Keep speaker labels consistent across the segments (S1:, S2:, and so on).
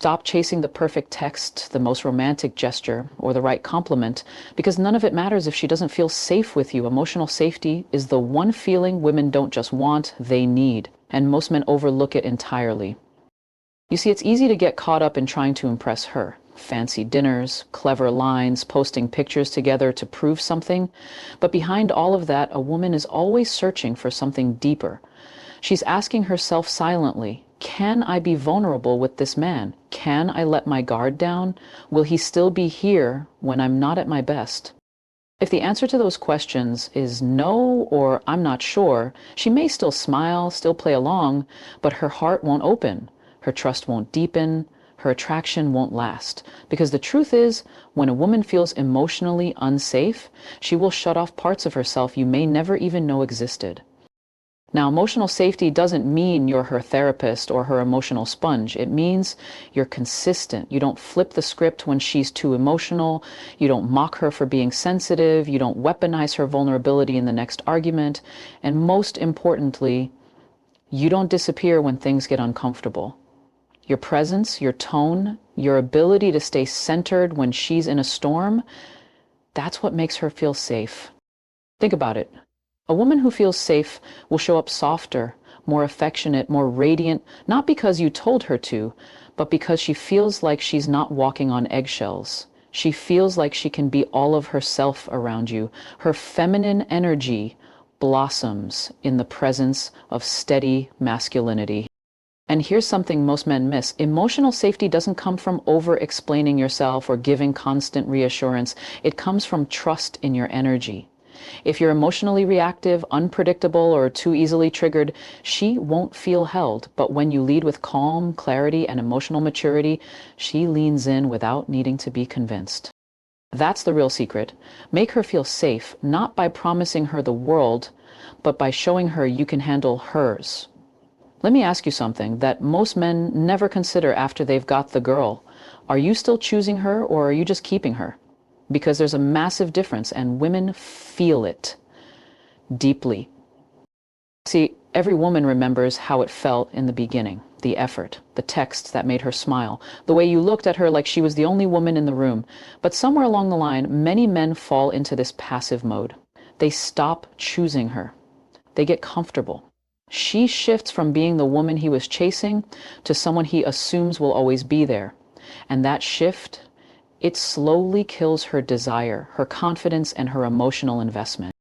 S1: Stop chasing the perfect text, the most romantic gesture, or the right compliment, because none of it matters if she doesn't feel safe with you. Emotional safety is the one feeling women don't just want, they need, and most men overlook it entirely. You see, it's easy to get caught up in trying to impress her. Fancy dinners, clever lines, posting pictures together to prove something. But behind all of that, a woman is always searching for something deeper. She's asking herself silently, can I be vulnerable with this man? Can I let my guard down? Will he still be here when I'm not at my best? If the answer to those questions is no or I'm not sure, she may still smile, still play along, but her heart won't open, her trust won't deepen, her attraction won't last. Because the truth is, when a woman feels emotionally unsafe, she will shut off parts of herself you may never even know existed. Now, emotional safety doesn't mean you're her therapist or her emotional sponge. It means you're consistent. You don't flip the script when she's too emotional. You don't mock her for being sensitive. You don't weaponize her vulnerability in the next argument. And most importantly, you don't disappear when things get uncomfortable. Your presence, your tone, your ability to stay centered when she's in a storm, that's what makes her feel safe. Think about it. A woman who feels safe will show up softer, more affectionate, more radiant, not because you told her to, but because she feels like she's not walking on eggshells. She feels like she can be all of herself around you. Her feminine energy blossoms in the presence of steady masculinity. And here's something most men miss. Emotional safety doesn't come from over-explaining yourself or giving constant reassurance. It comes from trust in your energy. If you're emotionally reactive, unpredictable, or too easily triggered, she won't feel held. But when you lead with calm, clarity, and emotional maturity, she leans in without needing to be convinced. That's the real secret. Make her feel safe, not by promising her the world, but by showing her you can handle hers. Let me ask you something that most men never consider after they've got the girl. Are you still choosing her, or are you just keeping her? Because there's a massive difference, and women feel it deeply. See, every woman remembers how it felt in the beginning, the effort, the texts that made her smile, the way you looked at her like she was the only woman in the room. But somewhere along the line, many men fall into this passive mode. They stop choosing her. They get comfortable. She shifts from being the woman he was chasing to someone he assumes will always be there. And that shift, it slowly kills her desire, her confidence, and her emotional investment.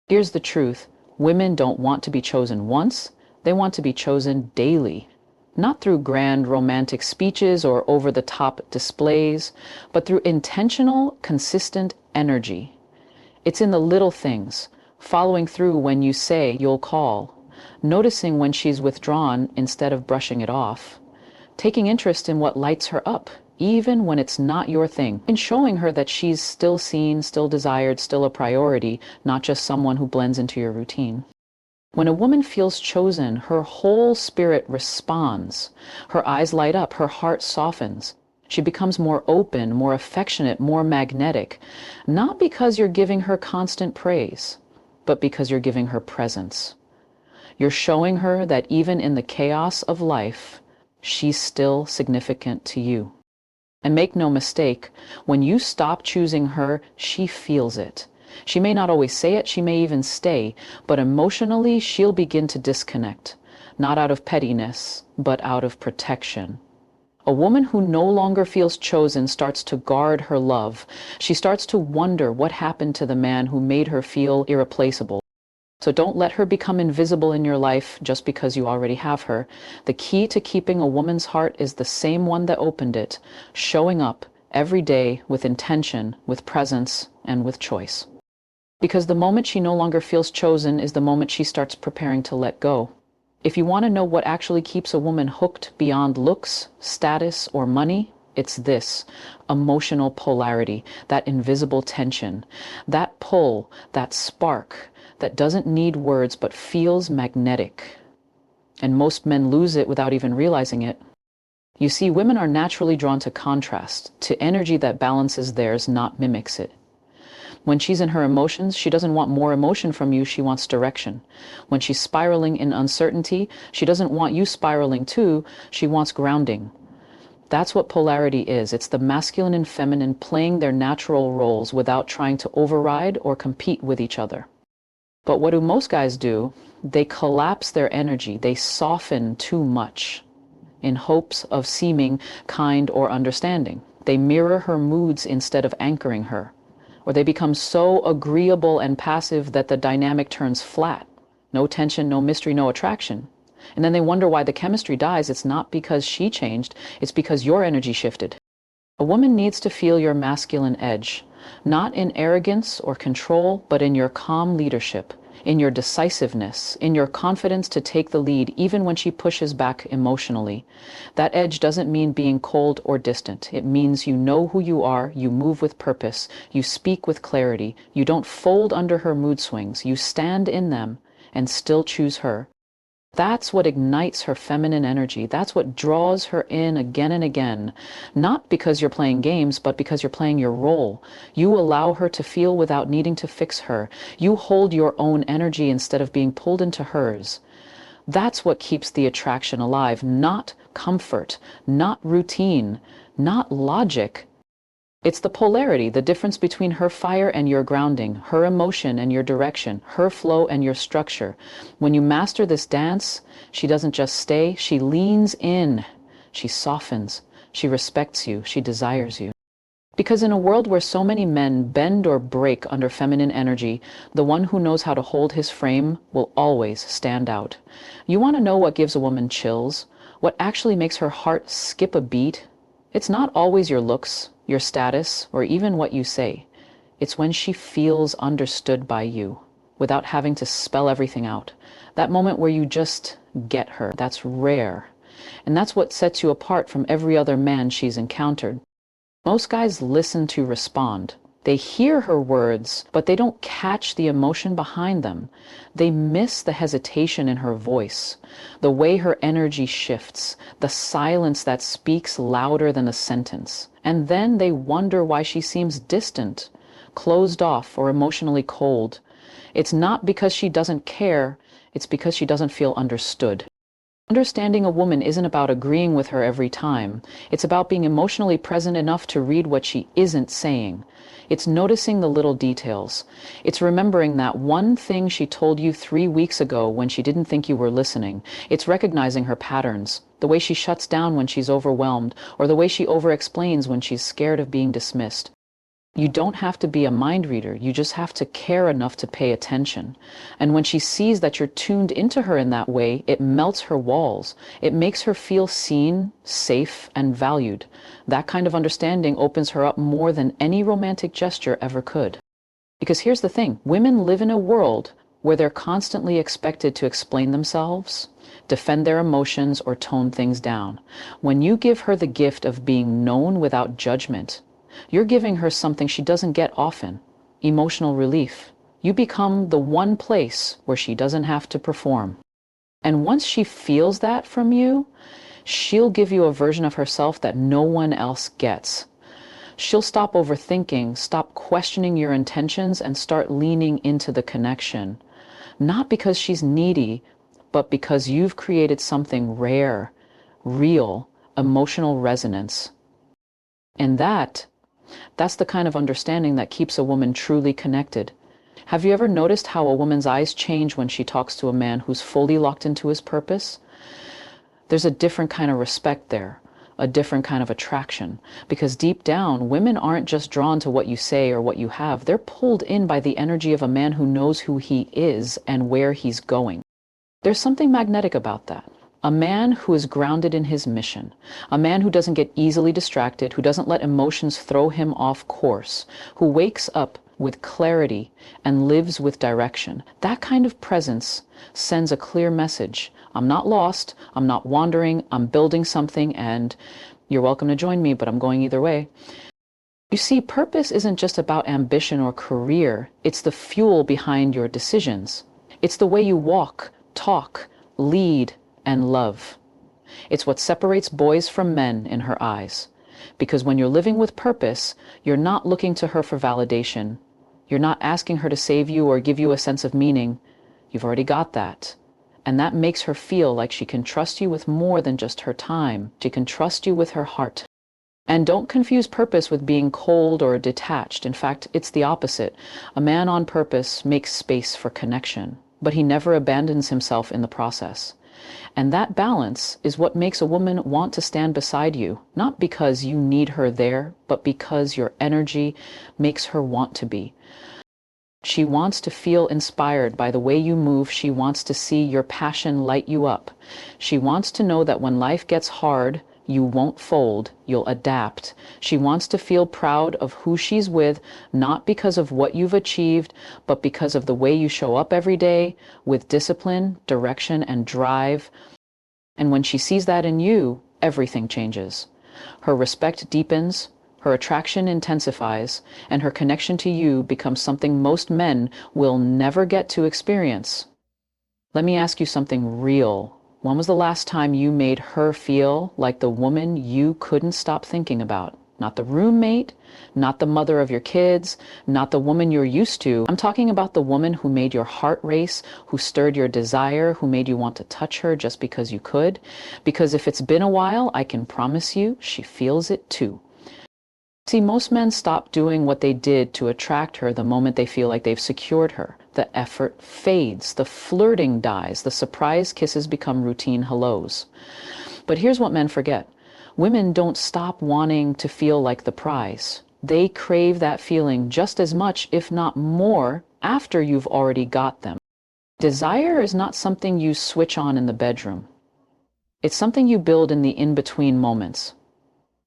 S1: Here's the truth. Women don't want to be chosen once. They want to be chosen daily. Not through grand romantic speeches or over-the-top displays, but through intentional, consistent energy. It's in the little things, following through when you say you'll call, noticing when she's withdrawn instead of brushing it off, taking interest in what lights her up, even when it's not your thing, and showing her that she's still seen, still desired, still a priority, not just someone who blends into your routine. When a woman feels chosen, her whole spirit responds. Her eyes light up, her heart softens. She becomes more open, more affectionate, more magnetic, not because you're giving her constant praise, but because you're giving her presence. You're showing her that even in the chaos of life, she's still significant to you. And make no mistake, when you stop choosing her, she feels it. She may not always say it, she may even stay, but emotionally she'll begin to disconnect, not out of pettiness, but out of protection. A woman who no longer feels chosen starts to guard her love. She starts to wonder what happened to the man who made her feel irreplaceable. So don't let her become invisible in your life just because you already have her. The key to keeping a woman's heart is the same one that opened it, showing up every day with intention, with presence, and with choice. Because the moment she no longer feels chosen is the moment she starts preparing to let go. If you want to know what actually keeps a woman hooked beyond looks, status, or money, it's this: emotional polarity, that invisible tension, that pull, that spark, that doesn't need words but feels magnetic. And most men lose it without even realizing it. You see, women are naturally drawn to contrast, to energy that balances theirs, not mimics it. When she's in her emotions, she doesn't want more emotion from you, she wants direction. When she's spiraling in uncertainty, she doesn't want you spiraling too, she wants grounding. That's what polarity is. It's the masculine and feminine playing their natural roles without trying to override or compete with each other. But what do most guys do? They collapse their energy. They soften too much in hopes of seeming kind or understanding. They mirror her moods instead of anchoring her. Or they become so agreeable and passive that the dynamic turns flat. No tension, no mystery, no attraction. And then they wonder why the chemistry dies. It's not because she changed, it's because your energy shifted. A woman needs to feel your masculine edge, not in arrogance or control, but in your calm leadership, in your decisiveness, in your confidence to take the lead even when she pushes back emotionally. That edge doesn't mean being cold or distant. It means you know who you are, you move with purpose, you speak with clarity, you don't fold under her mood swings, you stand in them and still choose her. That's what ignites her feminine energy. That's what draws her in again and again. Not because you're playing games, but because you're playing your role. You allow her to feel without needing to fix her. You hold your own energy instead of being pulled into hers. That's what keeps the attraction alive, not comfort, not routine, not logic. It's the polarity, the difference between her fire and your grounding, her emotion and your direction, her flow and your structure. When you master this dance, she doesn't just stay, she leans in, she softens, she respects you, she desires you. Because in a world where so many men bend or break under feminine energy, the one who knows how to hold his frame will always stand out. You want to know what gives a woman chills? What actually makes her heart skip a beat? It's not always your looks, your status, or even what you say. It's when she feels understood by you, without having to spell everything out. That moment where you just get her, that's rare. And that's what sets you apart from every other man she's encountered. Most guys listen to respond. They hear her words, but they don't catch the emotion behind them. They miss the hesitation in her voice, the way her energy shifts, the silence that speaks louder than a sentence. And then they wonder why she seems distant, closed off, or emotionally cold. It's not because she doesn't care, it's because she doesn't feel understood. Understanding a woman isn't about agreeing with her every time. It's about being emotionally present enough to read what she isn't saying. It's noticing the little details. It's remembering that one thing she told you 3 weeks ago when she didn't think you were listening. It's recognizing her patterns, the way she shuts down when she's overwhelmed, or the way she over-explains when she's scared of being dismissed. You don't have to be a mind reader, you just have to care enough to pay attention. And when she sees that you're tuned into her in that way, it melts her walls. It makes her feel seen, safe, and valued. That kind of understanding opens her up more than any romantic gesture ever could. Because here's the thing, women live in a world where they're constantly expected to explain themselves, defend their emotions, or tone things down. When you give her the gift of being known without judgment, you're giving her something she doesn't get often, emotional relief. You become the one place where she doesn't have to perform. And once she feels that from you, she'll give you a version of herself that no one else gets. She'll stop overthinking, stop questioning your intentions, and start leaning into the connection. Not because she's needy, but because you've created something rare, real, emotional resonance. And that's the kind of understanding that keeps a woman truly connected. Have you ever noticed how a woman's eyes change when she talks to a man who's fully locked into his purpose? There's a different kind of respect there, a different kind of attraction. Because deep down, women aren't just drawn to what you say or what you have. They're pulled in by the energy of a man who knows who he is and where he's going. There's something magnetic about that. A man who is grounded in his mission, a man who doesn't get easily distracted, who doesn't let emotions throw him off course, who wakes up with clarity and lives with direction. That kind of presence sends a clear message. I'm not lost, I'm not wandering, I'm building something, and you're welcome to join me, but I'm going either way. You see, purpose isn't just about ambition or career, it's the fuel behind your decisions. It's the way you walk, talk, lead, and love. It's what separates boys from men in her eyes. Because when you're living with purpose, you're not looking to her for validation. You're not asking her to save you or give you a sense of meaning. You've already got that. And that makes her feel like she can trust you with more than just her time. She can trust you with her heart. And don't confuse purpose with being cold or detached. In fact, it's the opposite. A man on purpose makes space for connection, but he never abandons himself in the process. And that balance is what makes a woman want to stand beside you, not because you need her there, but because your energy makes her want to be. She wants to feel inspired by the way you move. She wants to see your passion light you up. She wants to know that when life gets hard, you won't fold, you'll adapt. She wants to feel proud of who she's with, not because of what you've achieved, but because of the way you show up every day with discipline, direction, and drive. And when she sees that in you, everything changes. Her respect deepens, her attraction intensifies, and her connection to you becomes something most men will never get to experience. Let me ask you something real. When was the last time you made her feel like the woman you couldn't stop thinking about? Not the roommate, not the mother of your kids, not the woman you're used to. I'm talking about the woman who made your heart race, who stirred your desire, who made you want to touch her just because you could. Because if it's been a while, I can promise you she feels it too. See, most men stop doing what they did to attract her the moment they feel like they've secured her. The effort fades, the flirting dies, the surprise kisses become routine hellos. But here's what men forget. Women don't stop wanting to feel like the prize. They crave that feeling just as much, if not more, after you've already got them. Desire is not something you switch on in the bedroom. It's something you build in the in-between moments.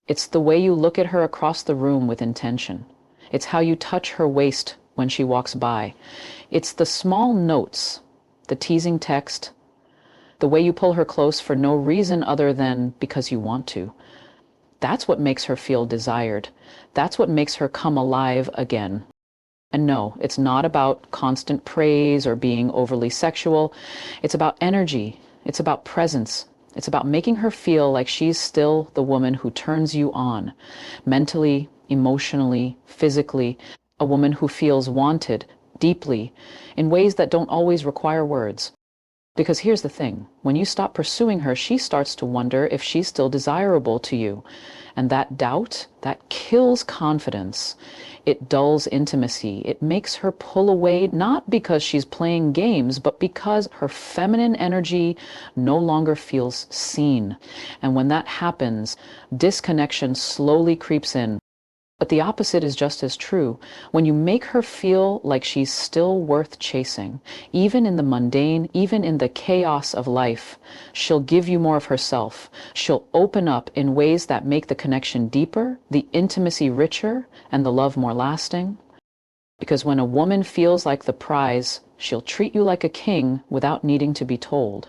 S1: It's the way you look at her across the room with intention. It's how you touch her waist when she walks by. It's the small notes, the teasing text, the way you pull her close for no reason other than because you want to. That's what makes her feel desired. That's what makes her come alive again. And no, it's not about constant praise or being overly sexual. It's about energy. It's about presence. It's about making her feel like she's still the woman who turns you on, mentally, emotionally, physically, a woman who feels wanted deeply in ways that don't always require words. Because here's the thing, when you stop pursuing her, she starts to wonder if she's still desirable to you. And that doubt, that kills confidence. It dulls intimacy. It makes her pull away, not because she's playing games, but because her feminine energy no longer feels seen. And when that happens, disconnection slowly creeps in. But the opposite is just as true. When you make her feel like she's still worth chasing, even in the mundane, even in the chaos of life, she'll give you more of herself. She'll open up in ways that make the connection deeper, the intimacy richer, and the love more lasting. Because when a woman feels like the prize, she'll treat you like a king without needing to be told.